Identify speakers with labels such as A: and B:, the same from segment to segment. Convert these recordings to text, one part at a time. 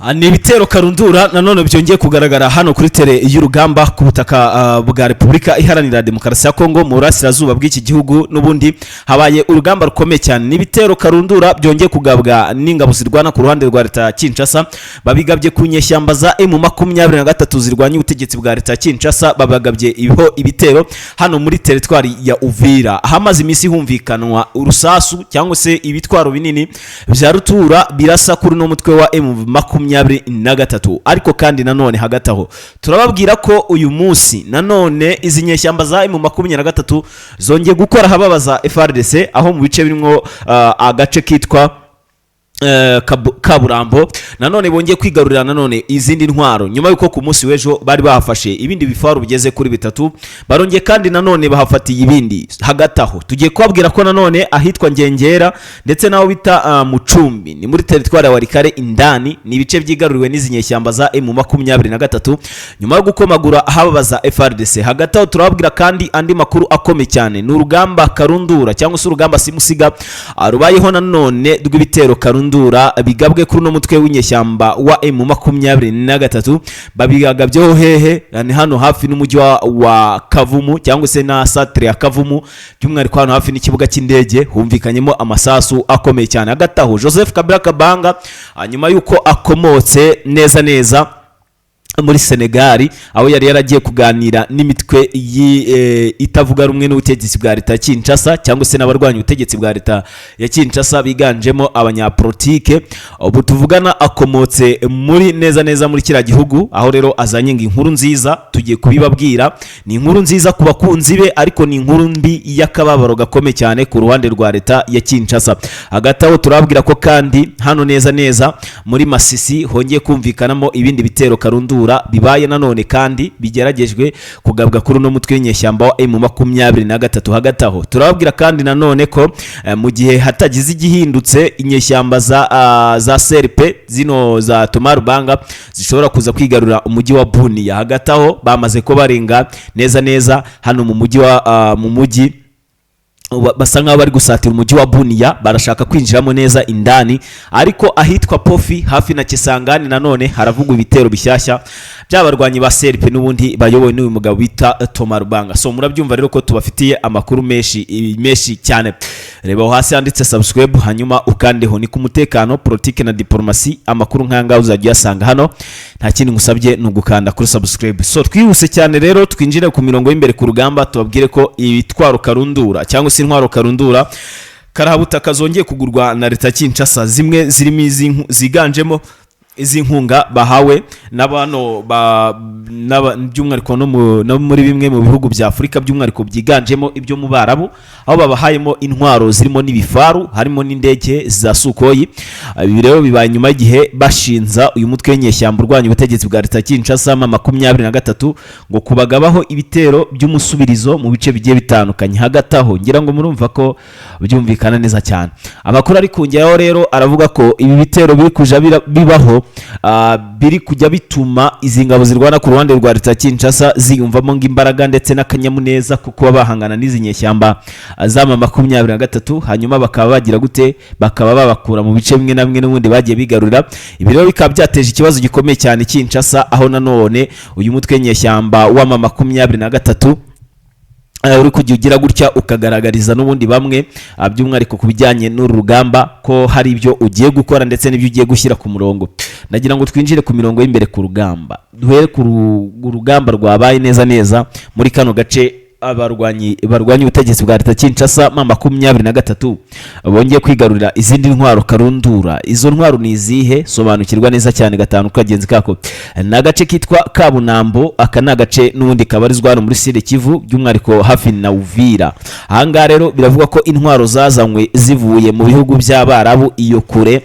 A: Ni ibitero karundura nanone byongeye kugaragara hano kuri tele y'urugamba ku butaka bwa Repubulika Iharanira Demokarasi ya Kongo mu burasirazuba bw'iki gihugu n'ubundi habaye urugamba rukomeye cyane. Ni ibitero karundura byongeye kugabwa n'ingabo zirwana ku ruhande rwa leta ya Kinshasa, babigabye ku nyeshyamba za M23 zirwanya ubutegetsi bwa leta ya Kinshasa, babagabye ibitero hano muri teritwari ya Uvira. Hamaze imisi humvikanwa urusasu cyangwa se ibitwaro binini bya rutura birasa kuri no mutwe wa M23, ariko kandi nanone hagati aho turababwira ko uyu munsi nanone izi nyeshyamba za M23 zongeye gukora hababaza FARDC aho mu bice birimo agace kitwa Kaburambo nanone bongeye kwigarurira nanone izindi ntwaro nyuma yuko ku munsi w'ejo bari bahafashe ibindi bifaru bigeze kuri bitatu, barongeye kandi nanone bahafatiye ibindi. Hagati aho tugiye kubabwira ko nanone ahitwa Ngengera ndetse naho bita Mucumbi ni muri teritwari ya Warikare indani ni ibice byigaruriwe n'izi nyeshyamba za M23 nyuma yo gukomagura hababaza FARDC. Hagati aho turababwira kandi andi makuru akomeye cyane, ni urugamba karundura cyangwa se urugamba simusiga rubayeho nanone rw'ibitero karundura bigabwe kuri no mutwe w'inyeshyamba wa M23 babigabyeho hehe yani hano hafi n'umujyi wa Kavumu cyangwa se na satre ya Kavumu, by'umwihariko hano hafi n'ikibuga cy'indege humvikanyemo amasasu akomeye cyane. Hagati aho Joseph Kabila Kabanga nyuma yuko akomotse neza muri Senegal aho yari yaragiye kuganira n'imitwe itavuga rumwe n'ubutegetsi bwa leta ya Kinshasa cyangwa se n'abarwanya ubutegetsi bwa leta ya Kinshasa biganjemo abanyapolitike, ubu tuvugana akomotse muri neza muri kira gihugu, aho rero azanye inkuru nziza tugiye kubibabwira. Ni inkuru nziza ku bakunzi be ariko ni inkuru mbi y'akababaro gakomeye cyane ku ruhande rwa leta ya Kinshasa. Hagati aho turababwira ko kandi hano neza muri Masisi hongeye kumvikanamo ibindi bitero karundura bibaye nanone kandi bigeragejwe kugabwa kuri no mutwe w'inyeshyamba wa M23. Hagati aho turababwira kandi nanone ko mu gihe hatagize igihindutse inyeshyamba za CRP zino za Thomas Rubanga zishobora kuza kwigarura umujyi wa Bunia. Hagati aho bamaze ko barenga neza hano mu mujyi basa nkaho bari gusatira umujyi wa Bunia, barashaka kwinjiramo neza indani, ariko ahitwa Pofi hafi na Kisangani nanone haravugwa ibitero bishyashya by'abarwanyi ba CRP n'ubundi bayobowe n'uyu mugabo bita Thomas Rubanga. So murabyumva rero ko tubafitiye amakuru menshi cyane. Reba hasi handitse subscribe hanyuma ukandeho. Ni ku mutekano, politike na diplomasi, amakuru nkanga uzajya yasanga hano, nta kindi ngusabye n'ugukanda kuri subscribe. So twihuse cyane rero twinjire ku mirongo y'imbere ku rugamba, tubabwire ko ibitwaro karundura cyangwa se intwaro karundura karahabutaka zongeye kugurwa na leta ya Kinshasa, zimwe zirimo ziganjemo izi nkunga bahawe n'abano by'umwihariko no muri bimwe mu bihugu bya Afurika, by'umwihariko byiganjemo ibyo mu Barabu, aho babahayemo intwaro zirimo n'ibifaru harimo n'indege za Sukhoi. Ibi rero bibaye nyuma y'igihe bashinza uyu mutwe w'inyeshyamba urwanya ubutegetsi bwa leta ya Kinshasa M23 ngo kubagabaho ibitero by'umusubirizo mu bice bigiye bitandukanye. Hagati aho ngira ngo murumva ko byumvikana neza cyane. Amakuru ari kunjyaho rero aravuga ko ibi bitero biri kuja bibaho biri kujya bituma izi ngabo zirwana ku ruhande rwa leta ya Kinshasa ziyumvamo ng'imbaraga ndetse n'akanyamuneza kuko bahangana n'izi nyeshyamba za M23, hanyuma bakaba bagira gute, bakaba babakura mu bice bimwe na bimwe n'ubundi bagiye bigarurira. Ibi rero bikaba byateje ikibazo gikomeye cyane Kinshasa, aho nanone uyu mutwe nyeshyamba wa M23 uri kujya ugira gutya ukagaragariza n'ubundi bamwe by'umwihariko ku bijyanye n'uru rugamba ko hari ibyo ugiye gukora ndetse n'ibyo ugiye gushyira ku murongo. Nagira ngo twinjire ku mirongo y'imbere ku rugamba, duhere ku rugamba rwabaye neza muri kano gace. Barwanya ubutegetsi bwa leta Kinshasa M23 bongeye kwigarurira izindi ntwaro karundura. Izo ntwaro ni izihe? Sobanukirwa neza cyane gatanu kagenzi kako. Na gace kitwa Kabunambo, aka na gace n'ubundi kabarizwa muri Sud Kivu, by'umwihariko hafi na Uvira. Ahanga rero biravuga ko intwaro zazanywe zivuye mu bihugu by'Abarabu iyo kure.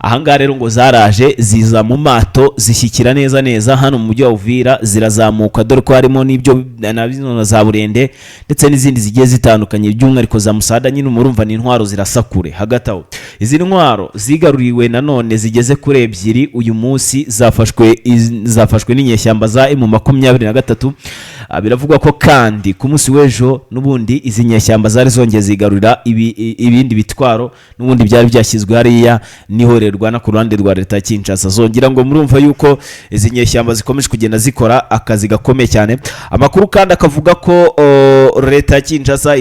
A: Ahanga rero ngo zaraje ziza mu mato zishyikira neza hano mu mujyi wa Uvira, zirazamuka dore ko harimo n'ibyo na za Burende ndetse n'izindi zigiye zitandukanye, by'umwihariko za Musada nyine murumva ni intwaro zirasakure. Hagati aho izi ntwaro zigaruriwe nanone zigeze kuri ebyiri uyu munsi, zafashwe n'inyeshyamba za M23 biravugwa ko kandi ku munsi w'ejo n'ubundi izi nyeshyamba zari zongeye zigarurira ibindi bitwaro n'ubundi byari byashyizwe hariya nihorerwa na ku ruhande rwa leta ya Kinshasa. Zongera ngo murumva yuko izi nyeshyamba zikomeje kugenda zikora akazi gakomeye cyane. Amakuru kandi akavuga ko leta ya Kinshasa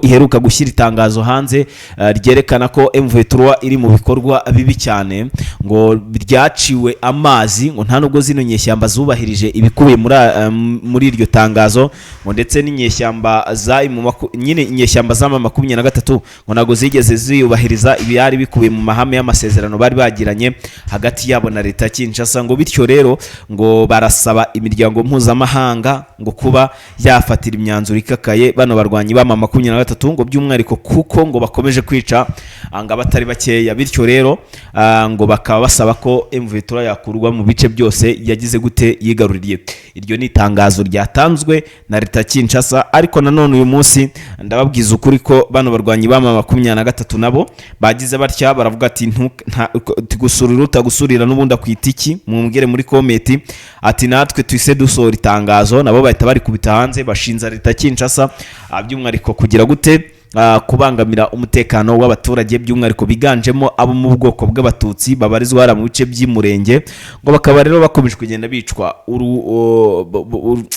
A: iheruka gushyira itangazo hanze ryerekana ko M23 iri mu bikorwa bibi cyane, ngo ryaciwe amazi, ngo nta nubwo zino nyeshyamba zubahirije ibikubiye muri iryo tangazo, ngo ndetse n'inyeshyamba inyeshyamba za M23 ngo nago zigeze ziyubahiriza ibyari bikubiye mu mahame y'amasezerano bari bagiranye hagati yabo na leta ya Kinshasa. Ngo bityo rero ngo barasaba imiryango mpuzamahanga ngo kuba yafatira imyanzuro ikakaye bano barwanyi ba M23, ngo by'umwihariko kuko ngo bakomeje kwica ngo abatari bakeya. Bityo rero ngo bakaba basaba ko M23 yakurwa mu bice byose yagize gute yigaruriye. Iryo ni itangazo ryatanzwe na leta ya Kinshasa, ariko nanone uyu munsi ndababwiza ukuri ko bano barwanyi ba M23 nabo bagize batya baravuga ati gusurira utagusurira n'ubundi akwitiki mumbwire muri komenti ati natwe twise dusohora itangazo. Nabo bahita bari kubita hanze bashinza leta ya Kinshasa by'umwihariko kugira gute kubangamira umutekano w'abaturage, by'umwihariko biganjemo abo mu bwoko bw'abatutsi babarizwa hara mu bice by'Umurenge, ngo bakaba rero bakomeje kugenda bicwa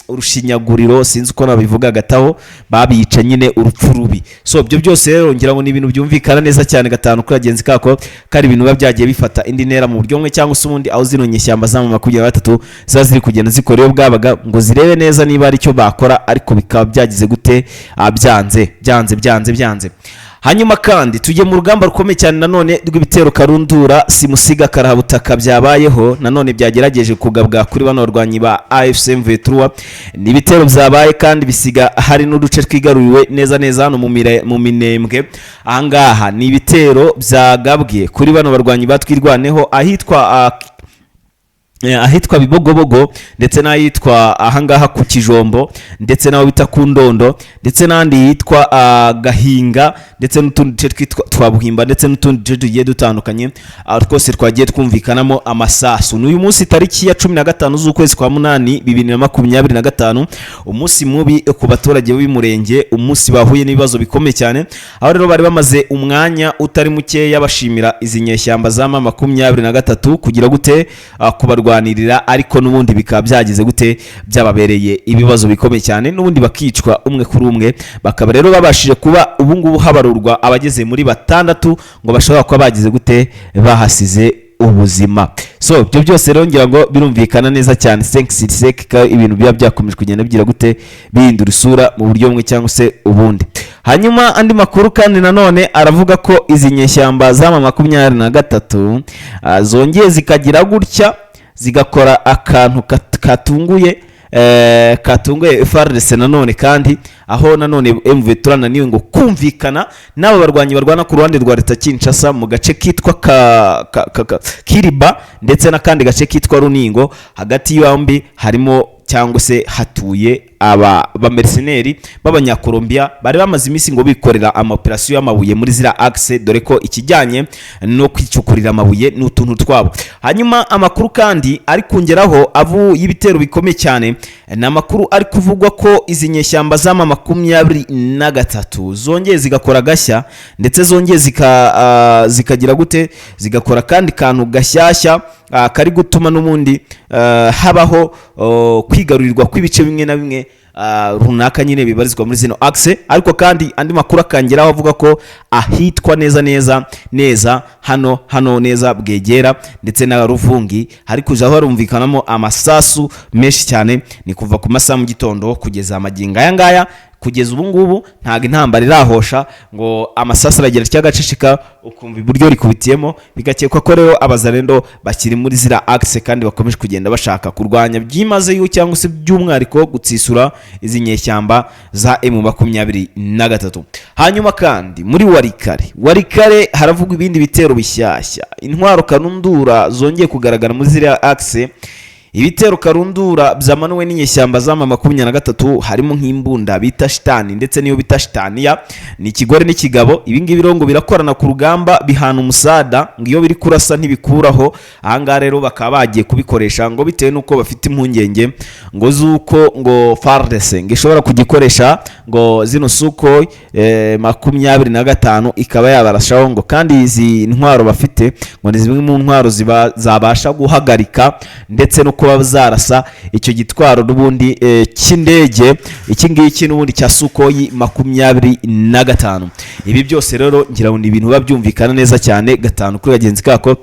A: urushinyaguriro, sinzi uko nabivuga gataho, babica nyine urupfu rubi. So byo byose rero ngira ngo ni ibintu byumvikana neza cyane gatanu kuri agenzi kako kari ibintu byagiye bifata indi ntera mu buryo mwe cyangwa se ubundi, aho zino nyeshyamba za M23 zaziri kugenda zikoreyo bwabaga ngo zirebe neza niba ari cyo bakora, ariko bikaba byagize gute byanze. Hanyuma kandi tujye mu rugamba rukomeye cyane nanone rw'ibitero karundura simusiga karahabutaka byabayeho nanone byagerageje kugabwa kuri bano barwanyi ba AFC M23. Ni ibitero byabaye kandi bisiga hari n'uduce twigaruriwe neza hano mu Minembwe. Ahangaha ni ibitero byagabwe kuri bano barwanyi batwirwaneho ahitwa Bibogobogo ndetse n'ahitwa ahangaha ku Kijombo ndetse naho bita ku Ndondo ndetse n'andi hitwa Gahinga ndetse n'utundi duce twitwa Twabuhimba ndetse n'utundi duce tugiye dutandukanye, twose twagiye twumvikanamo amasasu. N'uyu munsi tariki ya 15 z'ukwezi kwa 8 2025, umunsi mubi ku baturage b'Umurenge, umunsi bahuye n'ibibazo bikomeye cyane, aho rero bari bamaze umwanya utari muke yabashimira izi nyeshyamba za M23 kugira gute kubarwanirira, ariko n'ubundi bikaba byagize gute byababereye ibibazo bikomeye cyane, n'ubundi bakicwa umwe kuri umwe. Bakaba rero babashije kuba ubungubu habarurwa abageze muri 6 ngo bashobora kuba bagize gute bahasize ubuzima. So byo byose rero ngira ngo birumvikana neza cyane ka ibintu byakomeje kugenda bigira gute bihindura isura mu buryo bumwe cyangwa se ubundi. Hanyuma andi makuru kandi nanone aravuga ko izi nyeshyamba za M23 zongeye zikagira gutya zigakora akantu katunguye FARDC nanone, kandi aho nanone M23 naniwe ngo kumvikana n'abo barwanyi barwana ku ruhande rwa leta Kinshasa mu gace kitwa Kiriba ndetse n'akandi gace kitwa Runingo. Hagati yombi harimo cyangwa se hatuye ba mercenaires b'abanyakolombia bari bamaze iminsi ngo bikorera operation y'amabuye muri zira axe, dore ko ikijyanye no kwicukurira amabuye n'utuntu twabo. Hanyuma amakuru kandi ari kongeraho avu y'ibitero bikomeye cyane, na makuru ari kuvugwa ko izi nyeshyamba za M23 zongeye zigakora gashya ndetse zongeye zikagira gute zigakora kandi kantu gashyashya kari gutuma n'umundi habaho kwigarurirwa kw'ibice bimwe na bimwe runaka nyine bibarizwa muri zino axe. Ariko kandi andi makuru akangeraho avuga ko ahitwa neza hano neza Bwegera ndetse na Ruvungi hari kujaho harumvikanamo amasasu menshi cyane, ni kuva ku masaha mu gitondo kugeza amaginga aya ngaya. Kugeza ubu ngubu ntago intambara irahosha ngo amasasa aragera cyagacishika ukumva iburyo rikubitiyemo, bigakekwa ko rero abazarendo bakiri muri zira axe kandi bakomeje kugenda bashaka kurwanya byimaze cyangwa se by'umwariko gutsisura izi nyeshyamba za M23. Hanyuma kandi muri Warikare haravugwa ibindi bitero bishyashya, intwaro kanundura zongeye kugaragara muri zira axe. ibitero karundura byamanuwe n'inyeshyamba z'ama 23 harimo nk'imbunda bita shitani ndetse niyo bita shitaniya, ni ikigore n'ikigabo. Ibi ngibi birongo birakorana ku rugamba bihana umusada ngo iyo biri kurasa ntibikuraho. Ahangaha rero bakaba bagiye kubikoresha ngo bitewe nuko bafite impungenge ngo zuko ngo FARDC ngo ishobora kugikoresha ngo zino suko 25 ikaba yabarashaho ngo kandi izi ntwaro bafite ngo ni zimwe mu ntwaro zabasha guhagarika ndetse no kuba zarasa icyo gitwaro n'ubundi cy'indege iki ngiki n'ubundi cya Sukhoi 25. Ibi byose rero ngira ngo ni ibintu babyumvikana neza cyane gatanu kuri bagenzi kako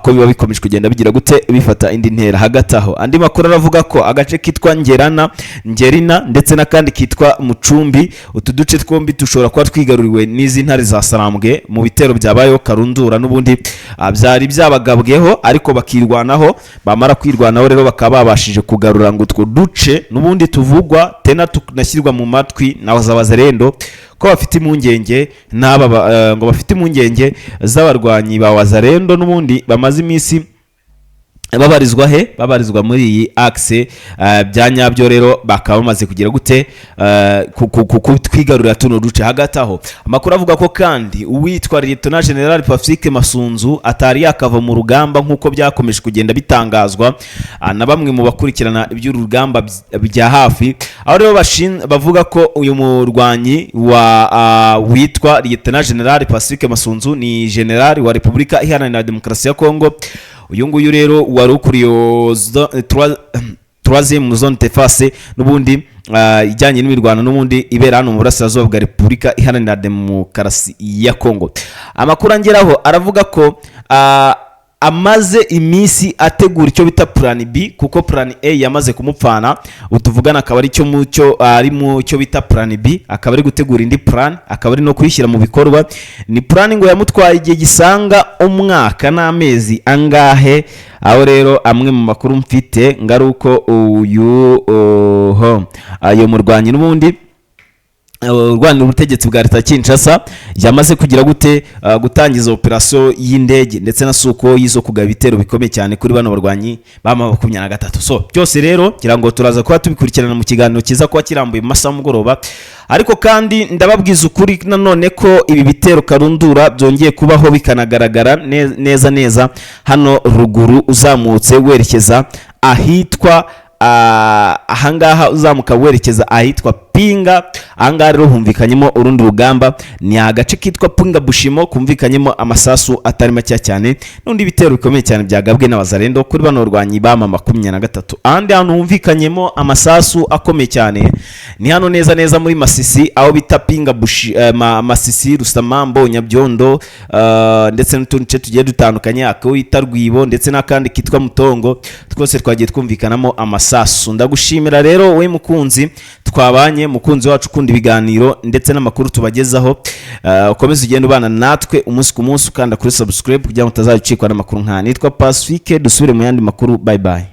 A: ko biba bikomeje kugenda bigira gute bifata indi ntera. Hagati aho andi makuru aravuga ko agace kitwa Ngerina ndetse n'akandi kitwa Mucumbi, utu duce twombi dushobora kuba twigaruriwe n'izi ntare za Sarambwe mu bitero byabayeho karundura n'ubundi byari byabagabweho ariko bakirwanaho. Bamara kwirwanaho rero bakaba babashije kugarura ngo utwo duce n'ubundi tuvugwa tena tunashyirwa mu matwi na wazalendo ko bafite impungenge ngo bafite impungenge z'abarwanyi ba wazalendo n'ubundi bamaze iminsi babarizwa muri iyi axe bya nyabyo. Rero bakaba bamaze kugira gute kutwigarurira tuno duce. Hagati aho amakuru avuga ko kandi uwitwa Lieutenant General Pacifique Masunzu atari yakava mu rugamba nk'uko byakomeje kugenda bitangazwa na bamwe mu bakurikirana iby'urugamba bya hafi, aho rero bavuga ko uyu murwanyi witwa Lieutenant General Pacifique Masunzu ni general wa Repubulika Iharanira Demokarasi ya Kongo. Uyu nguyu rero wari ukuriye 3e zone defense n'ubundi ijyanye n'imirwano n'ubundi ibera hano mu burasirazuba bwa Repubulika Iharanira Demokarasi ya Kongo. Amakuru angeraho aravuga ko amaze iminsi ategura icyo bita plan B kuko plan A yamaze kumupfana. Utuvugana akaba ari cyo bita plan B, akaba ari gutegura indi plan, akaba ari no kuyishyira mu bikorwa. Ni plan ngo yamutwaye igihe gisanga umwaka n'amezi angahe. Aho rero amwe mu makuru mfite ngaruko uyu ayo murwanyi n'ubundi urwanira ubutegetsi bwa leta Kinshasa yamaze kugira gute gutangiza operation y'indege ndetse na Sukhoi zo kugaba ibitero bikomeye cyane kuri bano barwanyi ba 23. So byose rero kira ngo turaza kuba tubikurikirana mu kiganiro kiza kuba kirambuye mu masaha mugoroba. Ariko kandi ndababwiza ukuri nanone ko ibi bitero karundura byongeye kubaho bikanagaragara neza hano ruguru uzamutse werekeza ahitwa ahangaha uzamuka werekeza ahitwa Pinga. Ahangaha rero humvikanyemo urundi rugamba, ni agace kitwa Pinga Bushimo kumvikanyemo amasasu atari make cyane n'undi bitero bikomeye cyane byagabwe n'abazalendo kuri bano barwanyi ba 23. Andi hano humvikanyemo amasasu akomeye cyane ni hano neza muri Masisi aho bita Pinga Masisi, Rusamambo, Nyabyondo ndetse n'utundi duce tugiye dutandukanye akawita Rwibo ndetse n'akandi kitwa Mutongo. Twose twagiye twumvikanamo amasasu. Ndagushimira rero we mukunzi twabanye, mukunzi wacu ukunda ibiganiro ndetse n'amakuru tubagezaho. Ukomeze ugenda ubana natwe umunsi ku munsi ukanda kuri subscribe kugira ngo utazacikwa n'amakuru nka nitwa Pacifique. Dusubire mu yandi makuru. Bye bye.